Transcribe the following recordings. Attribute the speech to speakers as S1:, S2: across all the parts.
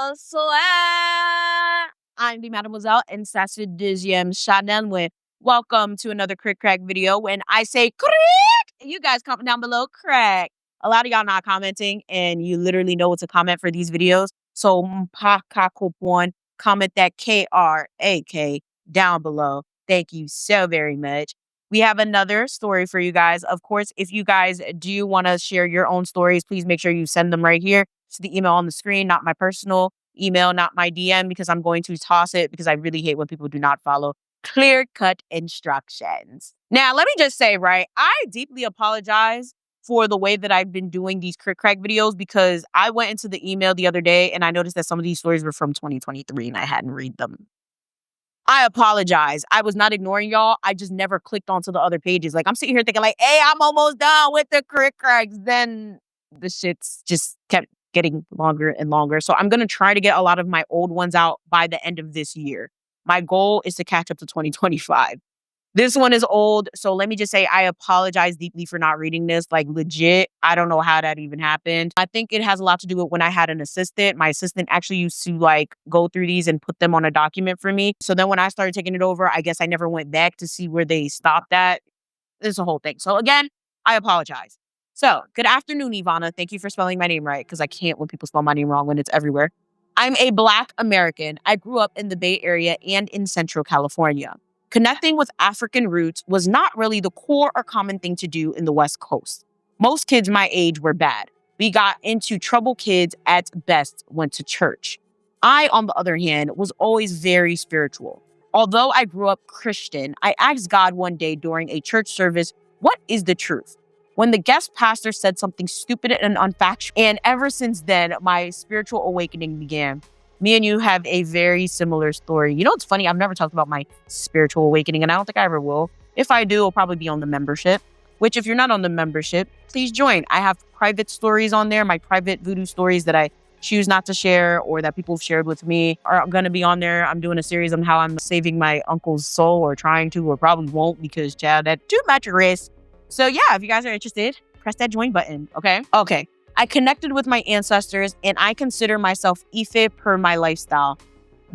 S1: Bonsoir. I'm the Mademoiselle and that's the deuxième Chanel. Welcome to another KrikKrakCOZ video. When I say KRIK, you guys comment down below KRAK. A lot of y'all not commenting, and you literally know what to comment for these videos. So, comment that KRAK down below. Thank you so very much. We have another story for you guys. Of course, if you guys do want to share your own stories, please make sure you send them right here to the email on the screen, not my personal email, not my DM, because I'm going to toss it because I really hate when people do not follow clear-cut instructions. Now, let me just say, right, I deeply apologize for the way that I've been doing these KrikKrakCOZ videos because I went into the email the other day and I noticed that some of these stories were from 2023 and I hadn't read them. I apologize. I was not ignoring y'all. I just never clicked onto the other pages. Like, I'm sitting here thinking like, hey, I'm almost done with the KrikKrakCOZ. Then the shits just kept getting longer and longer. So I'm going to try to get a lot of my old ones out by the end of this year. My goal is to catch up to 2025. This one is old, so let me just say I apologize deeply for not reading this. Like, legit, I don't know how that even happened. I think it has a lot to do with when I had an assistant. My assistant actually used to, like, go through these and put them on a document for me. So then when I started taking it over, I guess I never went back to see where they stopped at. It's a whole thing. So again, I apologize. So, good afternoon, Yvana. Thank you for spelling my name right, because I can't when people spell my name wrong when it's everywhere. I'm a Black American. I grew up in the Bay Area and in Central California. Connecting with African roots was not really the core or common thing to do in the West Coast. Most kids my age were bad. We got into trouble, kids at best went to church. I, on the other hand, was always very spiritual. Although I grew up Christian, I asked God one day during a church service, what is the truth? When the guest pastor said something stupid and unfactual, and ever since then, my spiritual awakening began. Me and you have a very similar story. You know, it's funny. I've never talked about my spiritual awakening, and I don't think I ever will. If I do, it'll probably be on the membership, which if you're not on the membership, please join. I have private stories on there. My private voodoo stories that I choose not to share or that people have shared with me are going to be on there. I'm doing a series on how I'm saving my uncle's soul, or trying to, or probably won't, because, child, that's too much risk. So yeah, if you guys are interested, press that join button, okay? Okay. I connected with my ancestors, and I consider myself Ife per my lifestyle.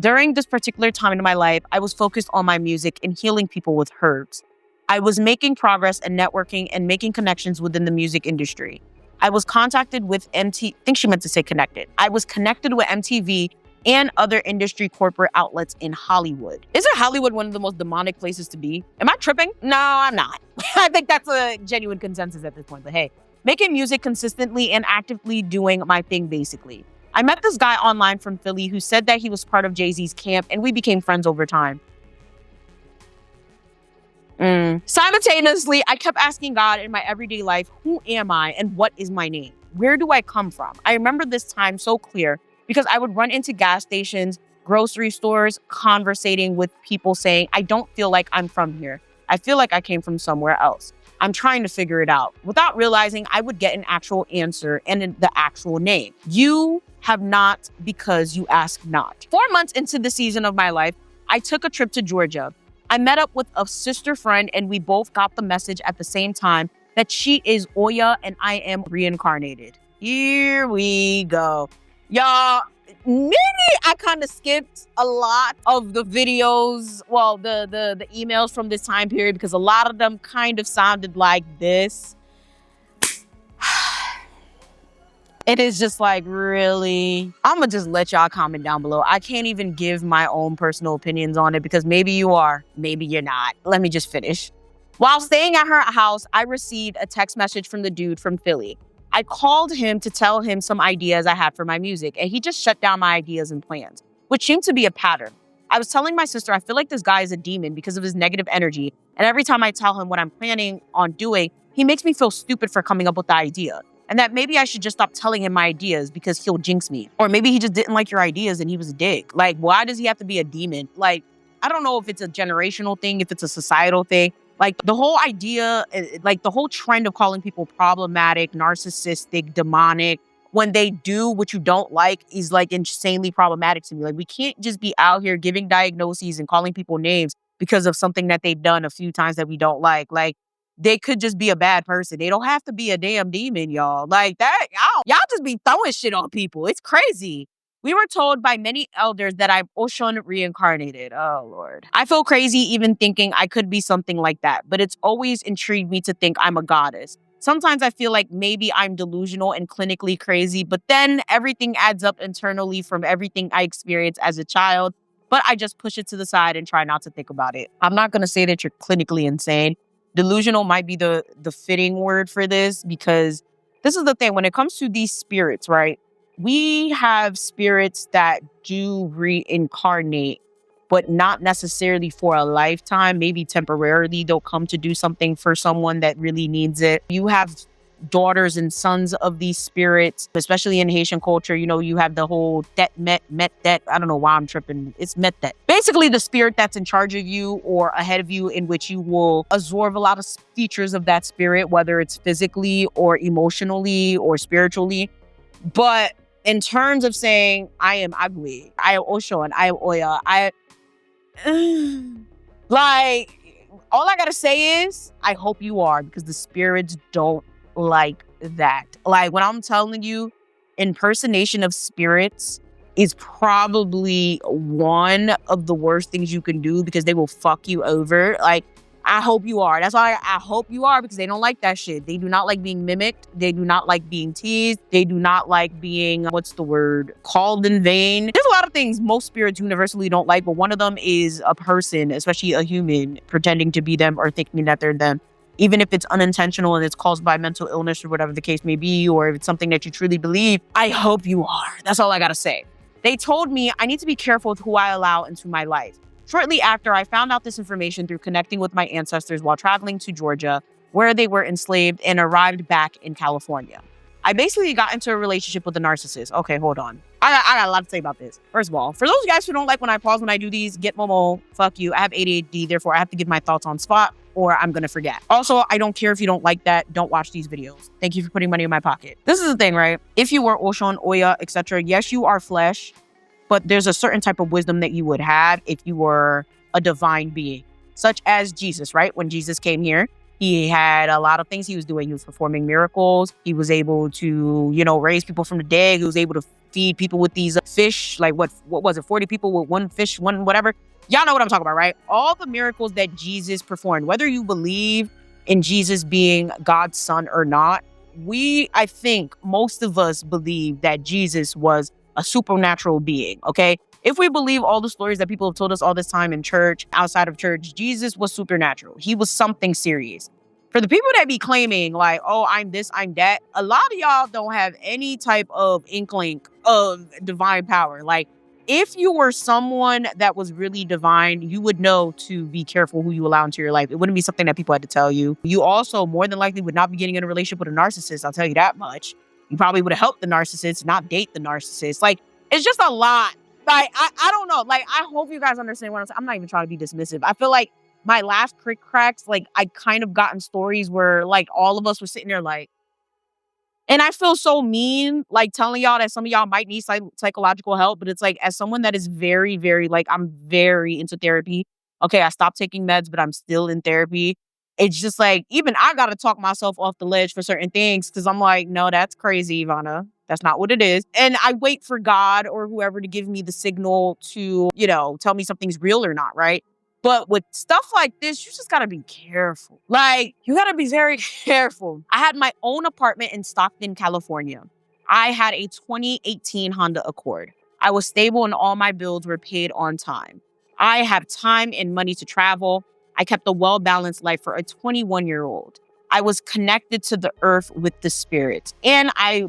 S1: During this particular time in my life, I was focused on my music and healing people with herbs. I was making progress and networking and making connections within the music industry. I was contacted with I think she meant to say connected. I was connected with MTV and other industry corporate outlets in Hollywood. Isn't Hollywood one of the most demonic places to be? Am I tripping? No, I'm not. I think that's a genuine consensus at this point, but hey. Making music consistently and actively doing my thing, basically. I met this guy online from Philly who said that he was part of Jay-Z's camp, and we became friends over time. Simultaneously, I kept asking God in my everyday life, who am I and what is my name? Where do I come from? I remember this time so clear because I would run into gas stations, grocery stores, conversating with people saying, I don't feel like I'm from here. I feel like I came from somewhere else. I'm trying to figure it out. Without realizing, I would get an actual answer and the actual name. You have not because you ask not. 4 months into the season of my life, I took a trip to Georgia. I met up with a sister friend, and we both got the message at the same time that she is Oya and I am reincarnated. Here we go. Y'all, maybe I kind of skipped a lot of the videos, well, the emails from this time period, because a lot of them kind of sounded like this. It is just like, really? I'm gonna just let y'all comment down below. I can't even give my own personal opinions on it because maybe you are, maybe you're not. Let me just finish. While staying at her house, I received a text message from the dude from Philly. I called him to tell him some ideas I had for my music, and he just shut down my ideas and plans, which seemed to be a pattern. I was telling my sister, I feel like this guy is a demon because of his negative energy, and every time I tell him what I'm planning on doing, he makes me feel stupid for coming up with the idea, and that maybe I should just stop telling him my ideas because he'll jinx me. Or maybe he just didn't like your ideas and he was a dick. Like, why does he have to be a demon? Like, I don't know if it's a generational thing, if it's a societal thing. Like, the whole idea, like the whole trend of calling people problematic, narcissistic, demonic, when they do what you don't like is like insanely problematic to me. Like, we can't just be out here giving diagnoses and calling people names because of something that they've done a few times that we don't like. Like, they could just be a bad person. They don't have to be a damn demon, y'all. Like that, y'all just be throwing shit on people. It's crazy. We were told by many elders that I'm Oshun Reincarnated. Oh, Lord. I feel crazy even thinking I could be something like that, but it's always intrigued me to think I'm a goddess. Sometimes I feel like maybe I'm delusional and clinically crazy, but then everything adds up internally from everything I experienced as a child, but I just push it to the side and try not to think about it. I'm not going to say that you're clinically insane. Delusional might be the fitting word for this, because this is the thing. When it comes to these spirits, right? We have spirits that do reincarnate, but not necessarily for a lifetime. Maybe temporarily they'll come to do something for someone that really needs it. You have daughters and sons of these spirits, especially in Haitian culture. You know, you have the whole met that. I don't know why I'm tripping. It's met that. Basically the spirit that's in charge of you or ahead of you, in which you will absorb a lot of features of that spirit, whether it's physically or emotionally or spiritually. But in terms of saying, I am ugly, I am Oshun, I am Oya, like, all I gotta say is, I hope you are, because the spirits don't like that. Like, when I'm telling you, impersonation of spirits is probably one of the worst things you can do, because they will fuck you over. Like, I hope you are. That's why I hope you are, because they don't like that shit. They do not like being mimicked. They do not like being teased. They do not like being, called in vain. There's a lot of things most spirits universally don't like, but one of them is a person, especially a human, pretending to be them or thinking that they're them. Even if it's unintentional and it's caused by mental illness or whatever the case may be, or if it's something that you truly believe, I hope you are. That's all I gotta say. They told me I need to be careful with who I allow into my life. Shortly after, I found out this information through connecting with my ancestors while traveling to Georgia, where they were enslaved, and arrived back in California. I basically got into a relationship with a narcissist. Okay, hold on. I got a lot to say about this. First of all, for those guys who don't like when I pause when I do these, get Momo, fuck you. I have ADHD, therefore I have to give my thoughts on spot, or I'm gonna forget. Also, I don't care if you don't like that. Don't watch these videos. Thank you for putting money in my pocket. This is the thing, right? If you were Oshun, Oya, etc., yes, you are flesh, but there's a certain type of wisdom that you would have if you were a divine being, such as Jesus, right? When Jesus came here, he had a lot of things he was doing. He was performing miracles. He was able to, raise people from the dead. He was able to feed people with these fish, like what was it? 40 people with one fish, one whatever. Y'all know what I'm talking about, right? All the miracles that Jesus performed, whether you believe in Jesus being God's son or not, I think most of us believe that Jesus was a supernatural being, okay? If we believe all the stories that people have told us all this time in church, outside of church, Jesus was supernatural. He was something serious. For the people that be claiming like, oh, I'm this, I'm that, a lot of y'all don't have any type of inkling of divine power. Like, if you were someone that was really divine, you would know to be careful who you allow into your life. It wouldn't be something that people had to tell you. You also more than likely would not be getting in a relationship with a narcissist, I'll tell you that much. You probably would have helped the narcissist, not date the narcissist. Like, it's just a lot. Like, I don't know. Like, I hope you guys understand what I'm saying. I'm not even trying to be dismissive. I feel like my last KrikKrakCOZ, like, I kind of gotten stories where, like, all of us were sitting there, like, and I feel so mean, like, telling y'all that some of y'all might need psychological help, but it's like, as someone that is very, very, like, I'm very into therapy. Okay, I stopped taking meds, but I'm still in therapy. It's just like, even I got to talk myself off the ledge for certain things, because I'm like, no, that's crazy, Yvana. That's not what it is. And I wait for God or whoever to give me the signal to, tell me something's real or not, right? But with stuff like this, you just got to be careful. Like, you got to be very careful. I had my own apartment in Stockton, California. I had a 2018 Honda Accord. I was stable and all my bills were paid on time. I have time and money to travel. I kept a well-balanced life for a 21-year-old. I was connected to the earth with the spirits, and I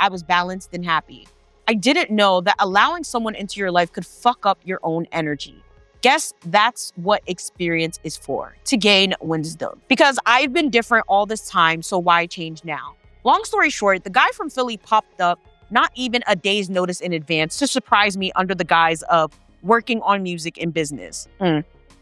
S1: was balanced and happy. I didn't know that allowing someone into your life could fuck up your own energy. Guess that's what experience is for, to gain wisdom. Because I've been different all this time, so why change now? Long story short, the guy from Philly popped up not even a day's notice in advance to surprise me under the guise of working on music and business.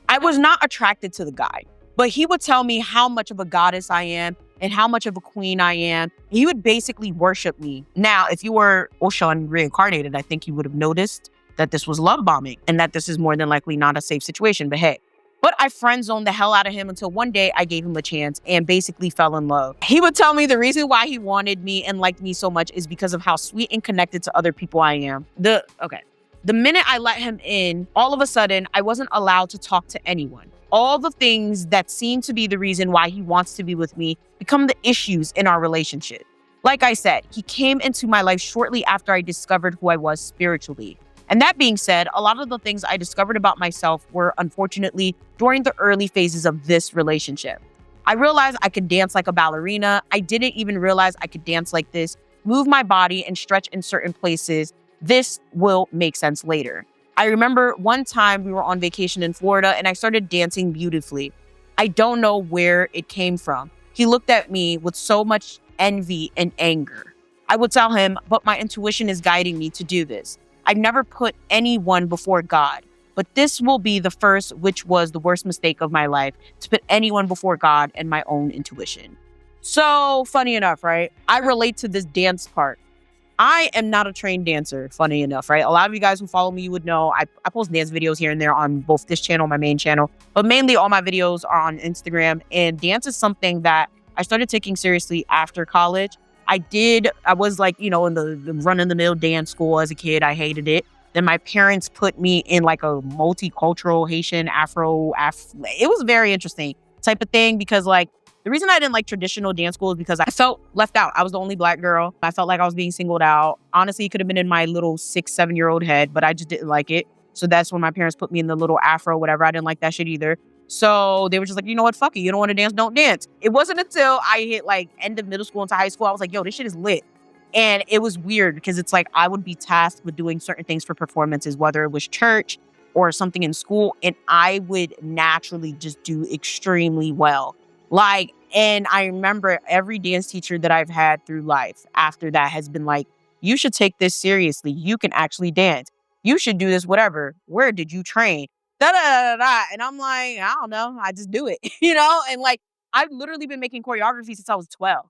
S1: I was not attracted to the guy, but he would tell me how much of a goddess I am and how much of a queen I am. He would basically worship me. Now, if you were Oshun Reincarnated, I think you would have noticed that this was love bombing and that this is more than likely not a safe situation, but hey. But I friend zoned the hell out of him until one day I gave him a chance and basically fell in love. He would tell me the reason why he wanted me and liked me so much is because of how sweet and connected to other people I am. The minute I let him in, all of a sudden, I wasn't allowed to talk to anyone. All the things that seem to be the reason why he wants to be with me become the issues in our relationship. Like I said, he came into my life shortly after I discovered who I was spiritually. And that being said, a lot of the things I discovered about myself were unfortunately during the early phases of this relationship. I realized I could dance like a ballerina. I didn't even realize I could dance like this, move my body and stretch in certain places. This will make sense later. I remember one time we were on vacation in Florida and I started dancing beautifully. I don't know where it came from. He looked at me with so much envy and anger. I would tell him, but my intuition is guiding me to do this. I've never put anyone before God, but this will be the first, which was the worst mistake of my life, to put anyone before God and my own intuition. So funny enough, right? I relate to this dance part. I am not a trained dancer, funny enough, right? A lot of you guys who follow me, you would know I post dance videos here and there on both this channel, my main channel, but mainly all my videos are on Instagram. And dance is something that I started taking seriously after college. I was like, in the run-of-the-mill dance school as a kid. I hated it. Then my parents put me in like a multicultural Haitian Afro. It was very interesting type of thing because like the reason I didn't like traditional dance school is because I felt left out. I was the only Black girl. I felt like I was being singled out. Honestly, it could have been in my little 6-7-year-old head, but I just didn't like it. So that's when my parents put me in the little Afro, whatever. I didn't like that shit either. So they were just like, you know what, fuck it. You don't want to dance, don't dance. It wasn't until I hit like end of middle school into high school, I was like, yo, this shit is lit. And it was weird because it's like I would be tasked with doing certain things for performances, whether it was church or something in school. And I would naturally just do extremely well. And I remember every dance teacher that I've had through life after that has been like, you should take this seriously. You can actually dance. You should do this, whatever. Where did you train? Da, da, da, da, da. And I'm like, I don't know. I just do it, And like, I've literally been making choreography since I was 12.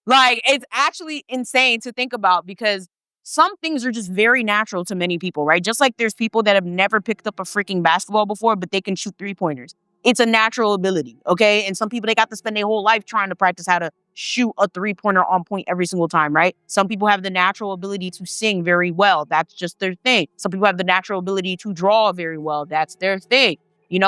S1: Like, it's actually insane to think about because some things are just very natural to many people, right? Just like there's people that have never picked up a freaking basketball before, but they can shoot 3-pointers. It's a natural ability, okay? And some people, they got to spend their whole life trying to practice how to shoot a 3-pointer on point every single time, right? Some people have the natural ability to sing very well. That's just their thing. Some people have the natural ability to draw very well. That's their thing.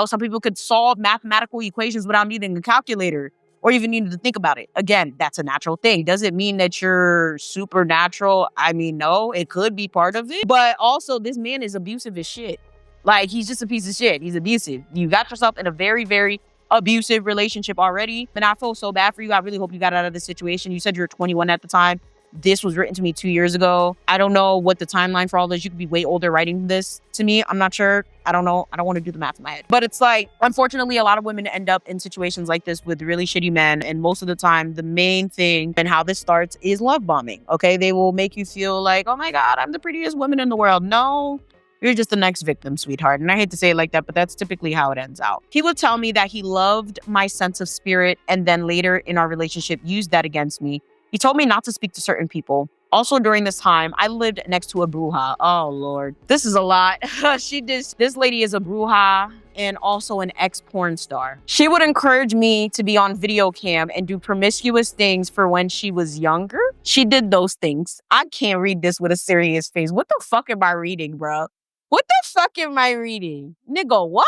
S1: Some people could solve mathematical equations without needing a calculator or even needing to think about it. Again, that's a natural thing. Does it mean that you're supernatural? I mean, no, it could be part of it. But also, this man is abusive as shit. Like, he's just a piece of shit. He's abusive. You got yourself in a very, very abusive relationship already. And I feel so bad for you. I really hope you got out of this situation. You said you were 21 at the time. This was written to me 2 years ago. I don't know what the timeline for all this. You could be way older writing this to me. I'm not sure. I don't know. I don't want to do the math in my head. But it's like, unfortunately, a lot of women end up in situations like this with really shitty men. And most of the time, the main thing and how this starts is love bombing. Okay? They will make you feel like, oh my God, I'm the prettiest woman in the world. No. You're just the next victim, sweetheart. And I hate to say it like that, but that's typically how it ends out. He would tell me that he loved my sense of spirit and then later in our relationship used that against me. He told me not to speak to certain people. Also during this time, I lived next to a bruja. Oh, Lord. This is a lot. This lady is a bruja and also an ex-porn star. She would encourage me to be on video cam and do promiscuous things for when she was younger. She did those things. I can't read this with a serious face. What the fuck am I reading, bro? What the fuck am I reading? Nigga, what?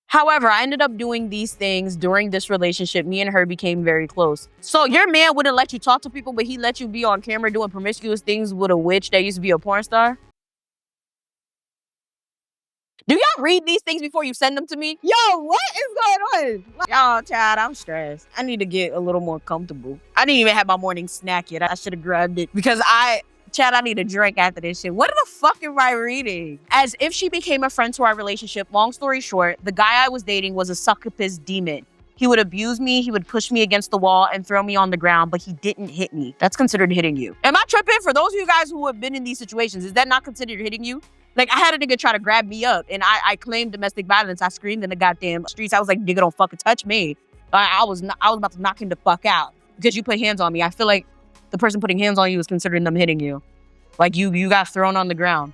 S1: However, I ended up doing these things during this relationship. Me and her became very close. So your man wouldn't let you talk to people, but he let you be on camera doing promiscuous things with a witch that used to be a porn star? Do y'all read these things before you send them to me? Yo, what is going on? Y'all, child, I'm stressed. I need to get a little more comfortable. I didn't even have my morning snack yet. I should have grabbed it because Chad, I need a drink after this shit. What the fuck am I reading? As if she became a friend to our relationship. Long story short, the guy I was dating was a succubus demon. He would abuse me, he would push me against the wall and throw me on the ground, but he didn't hit me. That's considered hitting you. Am I tripping? For those of you guys who have been in these situations, is that not considered hitting you? Like, I had a nigga try to grab me up and I claimed domestic violence. I screamed in the goddamn streets. I was like, nigga, don't fucking touch me. I was about to knock him the fuck out because you put hands on me. I feel like the person putting hands on you is considering them hitting you. Like you got thrown on the ground.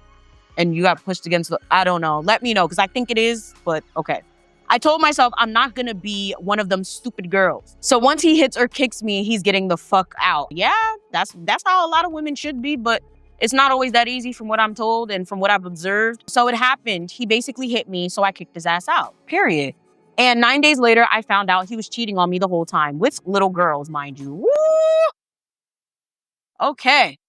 S1: and you got pushed against the, I don't know. Let me know, because I think it is, but okay. I told myself I'm not gonna be one of them stupid girls. So once he hits or kicks me, he's getting the fuck out. Yeah, that's how a lot of women should be, but it's not always that easy from what I'm told and from what I've observed. So it happened. He basically hit me, so I kicked his ass out, period. And 9 days later, I found out he was cheating on me the whole time with little girls, mind you. Woo! Okay.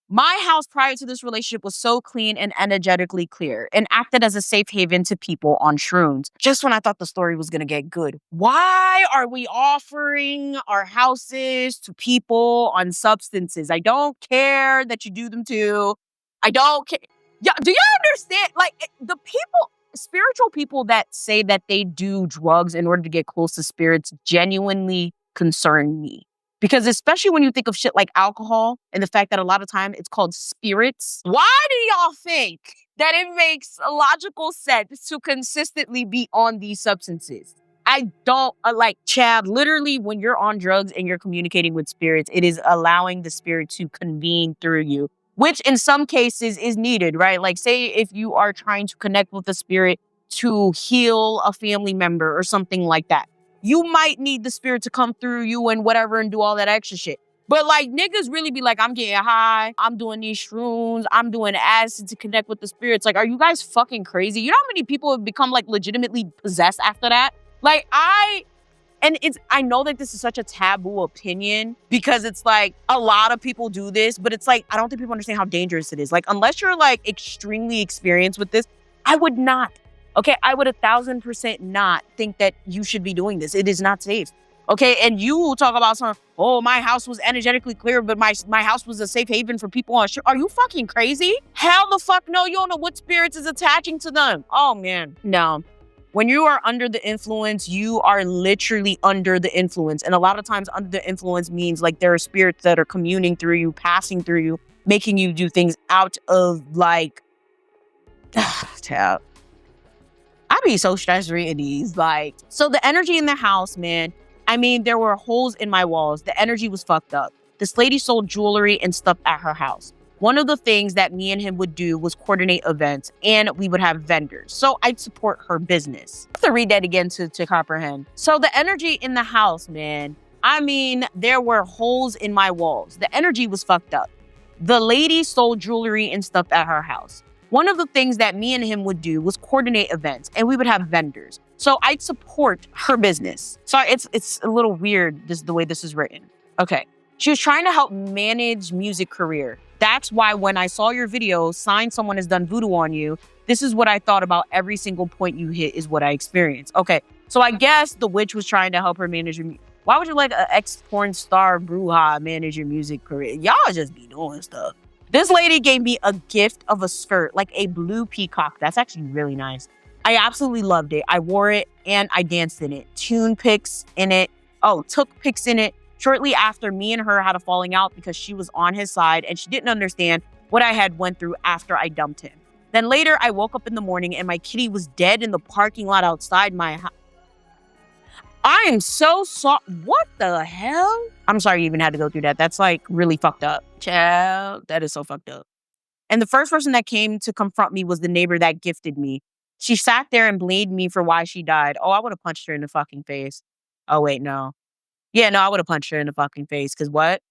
S1: My house prior to this relationship was so clean and energetically clear and acted as a safe haven to people on shrooms. Just when I thought the story was going to get good. Why are we offering our houses to people on substances? I don't care that you do them too. I don't care. Yeah, do you understand? Like, the people, spiritual people that say that they do drugs in order to get close to spirits genuinely concern me. Because especially when you think of shit like alcohol and the fact that a lot of time it's called spirits, why do y'all think that it makes a logical sense to consistently be on these substances? I don't, like, Chad, literally when you're on drugs and you're communicating with spirits, it is allowing the spirit to convene through you, which in some cases is needed, right? Like, say if you are trying to connect with the spirit to heal a family member or something like that. You might need the spirit to come through you and whatever and do all that extra shit. But like niggas really be like, I'm getting high, I'm doing these shrooms, I'm doing acid to connect with the spirits. Like, are you guys fucking crazy? You know how many people have become like legitimately possessed after that? Like I know that this is such a taboo opinion because it's like a lot of people do this, but it's like, I don't think people understand how dangerous it is. Like, unless you're like extremely experienced with this, I would not. Okay, I would 1,000% not think that you should be doing this. It is not safe. Okay, and you talk about some, oh, my house was energetically clear, but my house was a safe haven for people on. Are you fucking crazy? Hell the fuck no, you don't know what spirits is attaching to them. Oh man, no. When you are under the influence, you are literally under the influence. And a lot of times under the influence means like there are spirits that are communing through you, passing through you, making you do things out of like, tab. I be so stressed reading these. Like, so the energy in the house, man, I mean, there were holes in my walls. The energy was fucked up. This lady sold jewelry and stuff at her house. One of the things that me and him would do was coordinate events, and we would have vendors. So I'd support her business. I have to read that again to comprehend. So the energy in the house, man, I mean, there were holes in my walls. The energy was fucked up. The lady sold jewelry and stuff at her house. One of the things that me and him would do was coordinate events, and we would have vendors. So I'd support her business. Sorry, it's a little weird, the way this is written. Okay. She was trying to help manage music career. That's why when I saw your video, sign someone has done voodoo on you, this is what I thought about every single point you hit is what I experienced. Okay. So I guess the witch was trying to help her manage your music. Why would you let an ex-porn star bruja manage your music career? Y'all just be doing stuff. This lady gave me a gift of a skirt, like a blue peacock. That's actually really nice. I absolutely loved it. I wore it and I danced in it. Took pics in it. Shortly after, me and her had a falling out because she was on his side and she didn't understand what I had went through after I dumped him. Then later, I woke up in the morning and my kitty was dead in the parking lot outside my house. I am so sorry. What the hell? I'm sorry you even had to go through that. That's like really fucked up. Child, that is so fucked up. And the first person that came to confront me was the neighbor that gifted me. She sat there and blamed me for why she died. Oh, I would have punched her in the fucking face. Oh, wait, no. Yeah, no, I would have punched her in the fucking face. Because what?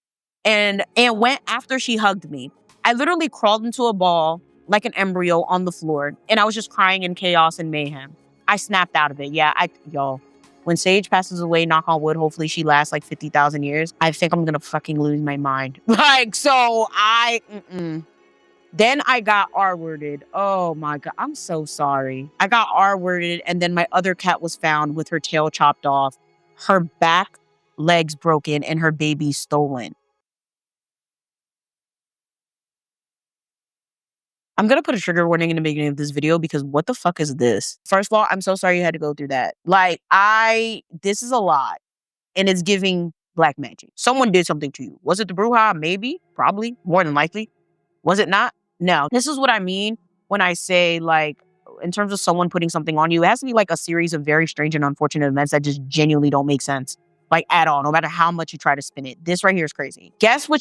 S1: And went after she hugged me. I literally crawled into a ball like an embryo on the floor. And I was just crying in chaos and mayhem. I snapped out of it. Yeah, y'all. When Sage passes away, knock on wood, hopefully she lasts like 50,000 years, I think I'm going to fucking lose my mind. Like, so Then I got R-worded. Oh my God, I'm so sorry. I got R-worded and then my other cat was found with her tail chopped off, her back legs broken, and her baby stolen. I'm going to put a trigger warning in the beginning of this video because what the fuck is this? First of all, I'm so sorry you had to go through that. Like, this is a lot. And it's giving black magic. Someone did something to you. Was it the bruja? Maybe. Probably. More than likely. Was it not? No. This is what I mean when I say, like, in terms of someone putting something on you, it has to be like a series of very strange and unfortunate events that just genuinely don't make sense. like at all, no matter how much you try to spin it. This right here is crazy. Guess where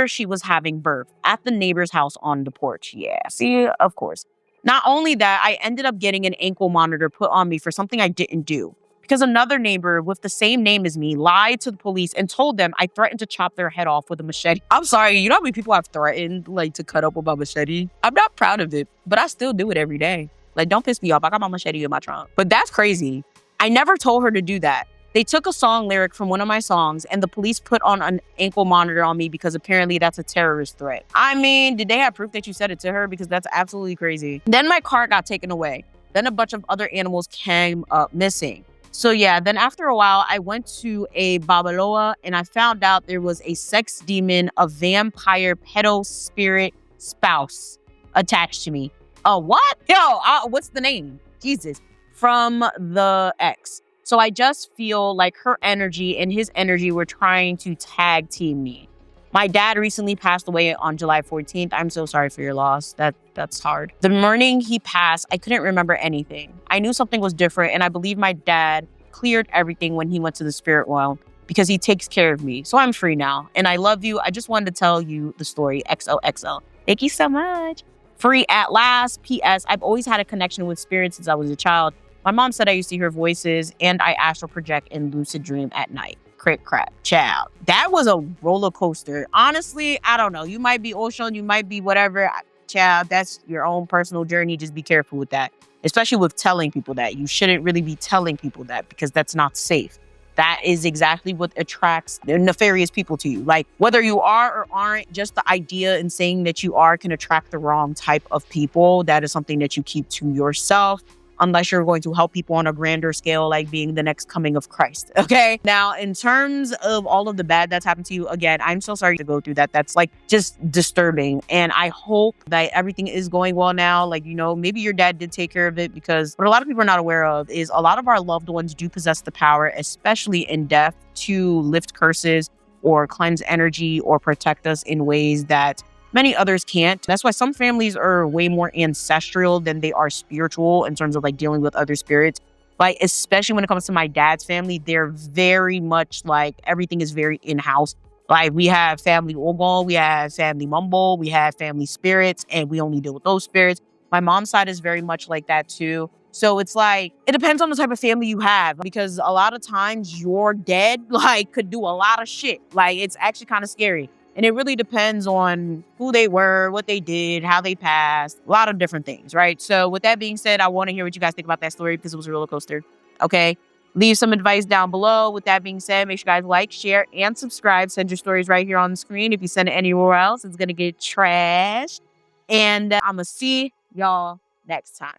S1: she was having birth? At the neighbor's house on the porch. Yeah, see, of course. Not only that, I ended up getting an ankle monitor put on me for something I didn't do. Because another neighbor with the same name as me lied to the police and told them I threatened to chop their head off with a machete. I'm sorry, you know how many people I've threatened like to cut up with my machete? I'm not proud of it, but I still do it every day. Like, don't piss me off. I got my machete in my trunk. But that's crazy. I never told her to do that. They took a song lyric from one of my songs and the police put on an ankle monitor on me because apparently that's a terrorist threat. I mean, did they have proof that you said it to her? Because that's absolutely crazy. Then my car got taken away. Then a bunch of other animals came up missing. So yeah, then after a while, I went to a Babaloa and I found out there was a sex demon, a vampire pedo spirit spouse attached to me. What? Yo, what's the name? Jesus. From the ex. So I just feel like her energy and his energy were trying to tag team me. My dad recently passed away on July 14th. I'm so sorry for your loss. That's hard. The morning he passed, I couldn't remember anything. I knew something was different, and I believe my dad cleared everything when he went to the spirit realm because he takes care of me. So I'm free now, and I love you. I just wanted to tell you the story. XOXO. Thank you so much. Free at last. P.S. I've always had a connection with spirits since I was a child. My mom said I used to hear voices, and I astral project and lucid dream at night. KrikKrakCOZ. Child. That was a roller coaster. Honestly, I don't know. You might be Oshun, you might be whatever. Child, that's your own personal journey. Just be careful with that. Especially with telling people that. You shouldn't really be telling people that because that's not safe. That is exactly what attracts the nefarious people to you. Like, whether you are or aren't, just the idea and saying that you are can attract the wrong type of people. That is something that you keep to yourself, unless you're going to help people on a grander scale, like being the next coming of Christ, okay? Now, in terms of all of the bad that's happened to you, again, I'm so sorry to go through that. That's like just disturbing. And I hope that everything is going well now. Like, you know, maybe your dad did take care of it, because what a lot of people are not aware of is a lot of our loved ones do possess the power, especially in death, to lift curses or cleanse energy or protect us in ways that many others can't. That's why some families are way more ancestral than they are spiritual in terms of like dealing with other spirits. Like, especially when it comes to my dad's family, they're very much like everything is very in-house. Like, we have family Ogon, we have family Mumble, we have family spirits, and we only deal with those spirits. My mom's side is very much like that too. So it's like, it depends on the type of family you have, because a lot of times your dead like could do a lot of shit. Like, it's actually kind of scary. And it really depends on who they were, what they did, how they passed, a lot of different things, right? So with that being said, I want to hear what you guys think about that story because it was a roller coaster, okay? Leave some advice down below. With that being said, make sure you guys like, share, and subscribe. Send your stories right here on the screen. If you send it anywhere else, it's going to get trashed. And I'm going to see y'all next time.